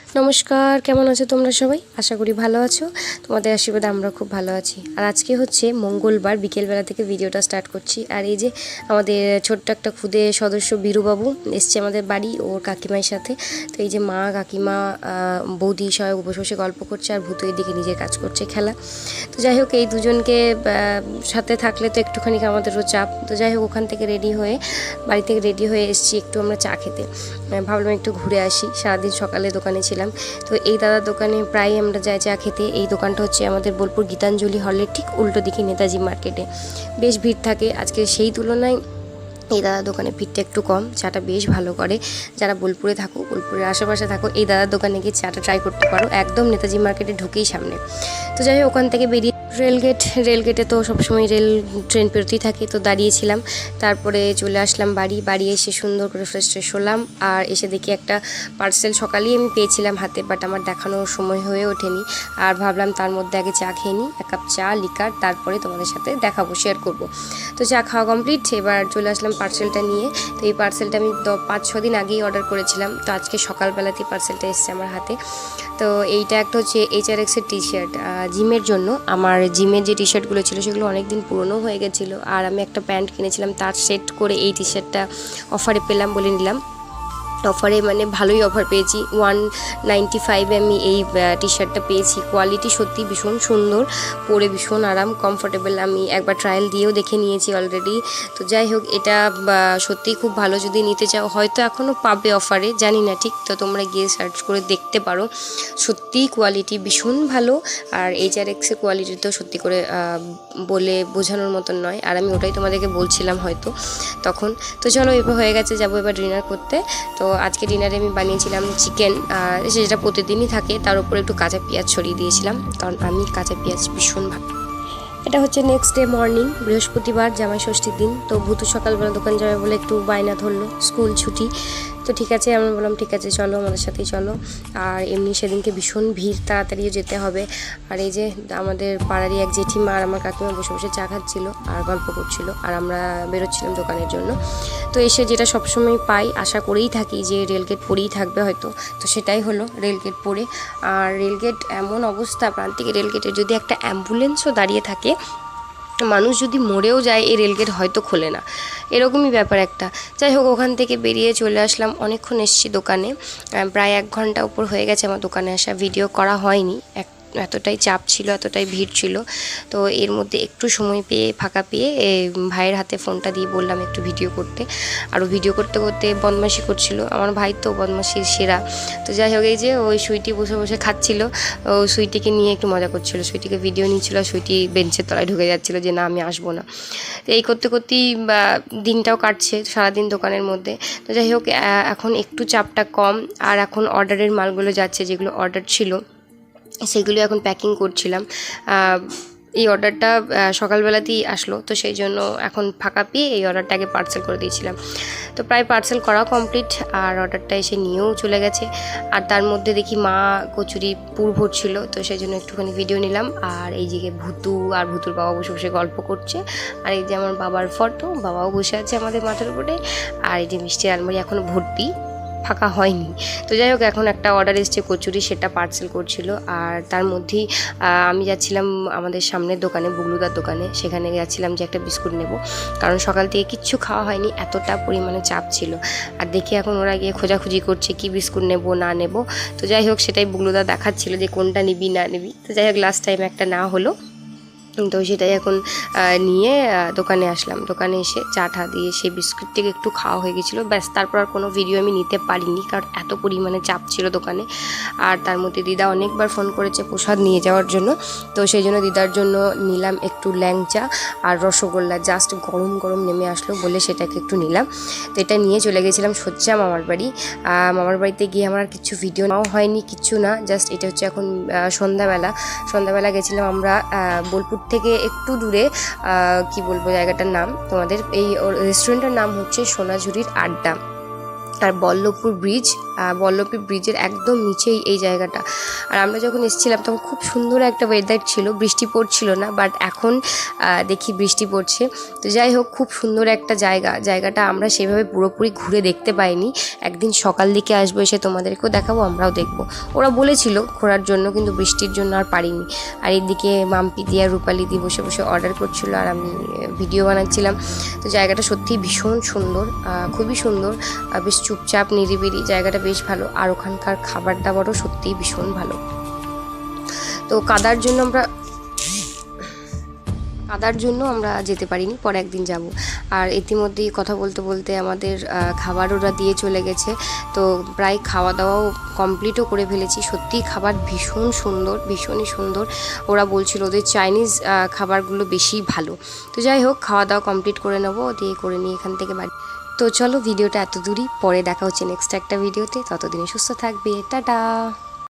নমস্কার, কেমন আছো তোমরা সবাই? আশা করি ভালো আছো। তোমাদের আশীর্বাদে আমরা খুব ভালো আছি। আর আজকে হচ্ছে মঙ্গলবার, বিকেলবেলা থেকে ভিডিওটা স্টার্ট করছি। আর এই যে আমাদের ছোট্ট একটা খুদে সদস্য বীরুবাবু এসছে আমাদের বাড়ি ওর কাকিমার সাথে। তো এই যে মা, কাকিমা, বৌদি সবাই বসে বসে গল্প করছে, আর ভূতু এদিকে নিজের কাজ করছে, খেলা। তো যাই হোক, এই দুজনকে সাথে থাকলে তো একটুখানি আমাদেরও চাপ। তো যাই হোক, ওখান থেকে রেডি হয়ে, বাড়ি থেকে রেডি হয়ে এসেছি একটু আমরা চা খেতে। ভাবলাম একটু ঘুরে আসি, সারাদিন সকালে দোকানে ছিলাম। তো এই দাদার দোকানে প্রায় আমরা যাই চা খেতে। এই দোকানটা হচ্ছে আমাদের বোলপুর গীতাঞ্জলি হলের ঠিক উল্টো দিকে, নেতাজি মার্কেটে। বেশ ভিড় থাকে আজকে, সেই তুলনায় এই দাদার দোকানে ভিড়টা একটু কম। চাটা বেশ ভালো করে। যারা বোলপুরে থাকো, বোলপুরের আশেপাশে থাকো, এই দাদার দোকানে গিয়ে চাটা ট্রাই করতে পারো, একদম নেতাজি মার্কেটে ঢুকেই সামনে। তো যাই হোক, ওখান থেকে বেরিয়ে রেলগেটে তো সবসময় ট্রেন পেরোতেই থাকে, তো দাঁড়িয়েছিলাম। তারপরে চলে আসলাম বাড়ি এসে সুন্দর করে ফ্রেশ হলাম। আর এসে দেখি একটা পার্সেল সকালেই আমি পেয়েছিলাম হাতে, বাট আমার দেখানোর সময় হয়ে ওঠেনি। আর ভাবলাম তার মধ্যে আগে চা খেয়ে নিই, এক কাপ চা লিকার, তারপরে তোমাদের সাথে দেখাবো, শেয়ার করব। তো চা খাওয়া কমপ্লিট, এবার চলে আসলাম পার্সেলটা নিয়ে। তো এই পার্সেলটা আমি 5-6 দিন আগেই অর্ডার করেছিলাম, তো আজকে সকালবেলাতেই পার্সেলটা এসছে আমার হাতে। তো এইটা একটা হচ্ছে HRX-এর টি শার্ট, জিমের জন্য। আমার জিমের যে টি শার্টগুলো ছিল সেগুলো অনেক দিন পুরনো হয়ে গেছিলো, আর আমি একটা প্যান্ট কিনেছিলাম, তার সেট করে এই টি শার্টটা অফারে পেলাম বলে নিলাম। অফারে মানে ভালোই অফার পেয়েছি, 195 আমি এই টি শার্টটা পেয়েছি। কোয়ালিটি সত্যি ভীষণ সুন্দর, পরে ভীষণ আরাম, কমফোর্টেবল। আমি একবার ট্রায়াল দিয়েও দেখে নিয়েছি অলরেডি। তো যাই হোক, এটা সত্যিই খুব ভালো। যদি নিতে চাও হয়তো এখনও পাবে অফারে, জানি না ঠিক, তো তোমরা গিয়ে সার্চ করে দেখতে পারো। সত্যিই কোয়ালিটি ভীষণ ভালো। আর HRX-এর কোয়ালিটি তো সত্যি করে বলে বোঝানোর মতন নয়। আর আমি ওটাই তোমাদেরকে বলছিলাম হয়তো তখন। তো চলো, এবার হয়ে গেছে, যাবো এবার ডিনার করতে। তো আজকে ডিনারে আমি বানিয়েছিলাম চিকেন, যেটা প্রতিদিনই থাকে, তার উপরে একটু কাঁচা পেঁয়াজ ছড়িয়ে দিয়েছিলাম, কারণ আমি কাঁচা পেঁয়াজ ভীষণ ভালো। এটা হচ্ছে নেক্সট ডে মর্নিং, বৃহস্পতিবার, জামাই ষষ্ঠীর দিন। তো ভূতু সকালবেলা দোকান যাবে বলে একটু বায়না ধরলো, স্কুল ছুটি। তো ঠিক আছে, আমি বললাম ঠিক আছে চলো, আমাদের সাথেই চলো। আর এমনি সেদিনকে ভীষণ ভিড়, তাড়াতাড়িও যেতে হবে। আর এই যে আমাদের পাড়ারই এক জেঠিমা আর আমার কাকিমা বসে বসে চা খাচ্ছিলো আর গল্প করছিল, আর আমরা বেরোচ্ছিলাম দোকানের জন্য। তো এসে যেটা সবসময় পাই, আশা করেই থাকি যে রেলগেট পরেই থাকবে হয়তো, তো সেটাই হলো, রেলগেট পরে। আর রেলগেট এমন অবস্থা, প্রান্তিক রেলগেটে যদি একটা অ্যাম্বুলেন্সও দাঁড়িয়ে থাকে, মানুষ যদি মরেও যায়, এই রেলগেট হয়তো খোলে না, এরকমই ব্যাপার একটা। যাই হোক, ওখান থেকে বেরিয়ে চলে আসলাম, অনেকক্ষণ এসেছি দোকানে, প্রায় 1 ঘন্টা উপর হয়ে গেছে আমার দোকানে আসা। ভিডিও করা হয়নি, এতটাই চাপ ছিল, এতটাই ভিড় ছিল। তো এর মধ্যে একটু সময় পেয়ে, ফাঁকা পেয়ে, ভাইয়ের হাতে ফোনটা দিয়ে বললাম একটু ভিডিও করতে। আরও ভিডিও করতে করতে বদমাশি করছিল, আমার ভাই তো বদমাশির সেরা। তো যাই হোক, এই যে ওই সুইটি বসে বসে খাচ্ছিল, ও সুইটিকে নিয়ে একটু মজা করছিল, সুইটিকে ভিডিও নিচ্ছিল, সুইটি বেঞ্চের তলায় ঢুকে যাচ্ছিলো যে না আমি আসবো না। তো এই করতে করতেই দিনটাও কাটছে সারাদিন দোকানের মধ্যে। তো যাই হোক, এখন একটু চাপটা কম। আর এখন অর্ডারের মালগুলো যাচ্ছে, যেগুলো অর্ডার ছিল সেগুলো এখন প্যাকিং করছিলাম। এই অর্ডারটা সকালবেলাতেই আসলো, তো সেই জন্য এখন ফাঁকা পেয়ে এই অর্ডারটাকে পার্সেল করে দিয়েছিলাম। তো প্রায় পার্সেল করা কমপ্লিট, আর অর্ডারটা এসে নিয়েও চলে গেছে। আর তার মধ্যে দেখি মা কচুরি পুর ভরছিল, তো সেই জন্য একটুখানি ভিডিও নিলাম। আর এই যে ভূতু আর ভূতুর বাবা বসে বসে গল্প করছে। আর এই যে আমার বাবার ফটো, বাবাও বসে আছে আমাদের মাথার উপরে। আর এই যে মিষ্টির আলমারি এখনও ভর্তি, ফাঁকা হয়নি। তো যাই হোক, এখন একটা অর্ডার এসছে কচুরি, সেটা পার্সেল করছিল। আর তার মধ্যেই আমি যাচ্ছিলাম আমাদের সামনের দোকানে, বুগলুদার দোকানে, সেখানে যাচ্ছিলাম যে একটা বিস্কুট নেব, কারণ সকাল থেকে কিচ্ছু খাওয়া হয়নি, এতটা পরিমাণে চাপ ছিল। আর দেখি এখন ওরা গিয়ে খোঁজাখুঁজি করছে কি বিস্কুট নেব না নেব। তো যাই হোক, সেটাই বুগলুদা দেখাচ্ছিল যে কোনটা নিবি না নিবি। তো যাই হোক, লাস্ট টাইম একটা না হলো, তো সেটাই এখন নিয়ে দোকানে আসলাম। দোকানে এসে চা দিয়ে সেই বিস্কুটটিকে একটু খাওয়া হয়ে গেছিলো, ব্যাস। তারপর আর কোনো ভিডিও আমি নিতে পারিনি, কারণ এত পরিমাণে চাপ ছিল দোকানে। আর তার মধ্যে দিদা অনেকবার ফোন করেছে প্রসাদ নিয়ে যাওয়ার জন্য, তো সেই জন্য দিদার জন্য নিলাম একটু ল্যাংচা আর রসগোল্লা, জাস্ট গরম গরম নেমে আসলো বলে সেটাকে একটু নিলাম। তো এটা নিয়ে চলে গেছিলাম সোজা মামার বাড়ি। মামার বাড়িতে গিয়ে আমার আর কিছু ভিডিও নাও হয়নি, কিচ্ছু না, জাস্ট এটা হচ্ছে এখন সন্ধ্যাবেলা গেছিলাম আমরা বোলপুর থেকে একটু দূরে, কি বলবো জায়গাটার নাম তোমাদের, এই রেস্টুরেন্টের নাম হচ্ছে সোনাঝুরির আড্ডা। আর বল্লভপুর ব্রিজের একদম নিচেই এই জায়গাটা। আর আমরা যখন এসেছিলাম তখন খুব সুন্দর একটা ওয়েদার ছিল, বৃষ্টি পড়ছিল না, বাট এখন দেখি বৃষ্টি পড়ছে। তো যাই হোক, খুব সুন্দর একটা জায়গাটা আমরা সেভাবে পুরোপুরি ঘুরে দেখতে পাইনি। একদিন সকাল দিকে আসবো, এসে তোমাদেরকেও দেখাবো, আমরাও দেখবো। ওরা বলেছিল ঘোরার জন্য, কিন্তু বৃষ্টির জন্য আর পারিনি। আর এদিকে মাম্পি দি আর রূপালি দি বসে বসে অর্ডার করছিল আর আমি ভিডিও বানাচ্ছিলাম। তো জায়গাটা সত্যিই ভীষণ সুন্দর, খুবই সুন্দর, বেশ চুপচাপ নিরিবিলি, জায়গাটা বেশ ভালো। আর ওখানকার খাবার দাবারও সত্যিই ভীষণ ভালো। তো কাদার জন্য আমরা যেতে পারিনি, পরে একদিন যাব। আর ইতিমধ্যেই কথা বলতে বলতে আমাদের খাবার ওরা দিয়ে চলে গেছে। তো প্রায় খাওয়া দাওয়াও কমপ্লিটও করে ফেলেছি। সত্যিই খাবার ভীষণ সুন্দর, ভীষণই সুন্দর। ওরা বলছিল ওদের চাইনিজ খাবারগুলো বেশি ভালো। তো যাই হোক, খাওয়া দাওয়া কমপ্লিট করে নেবো, দিয়ে করে নিয়ে এখান থেকে বাড়ি। তো চলো, ভিডিওটা এত দূরই, পরে দেখা হচ্ছে নেক্সট একটা ভিডিওতে। ততদিনে সুস্থ থাকবে, টাটা।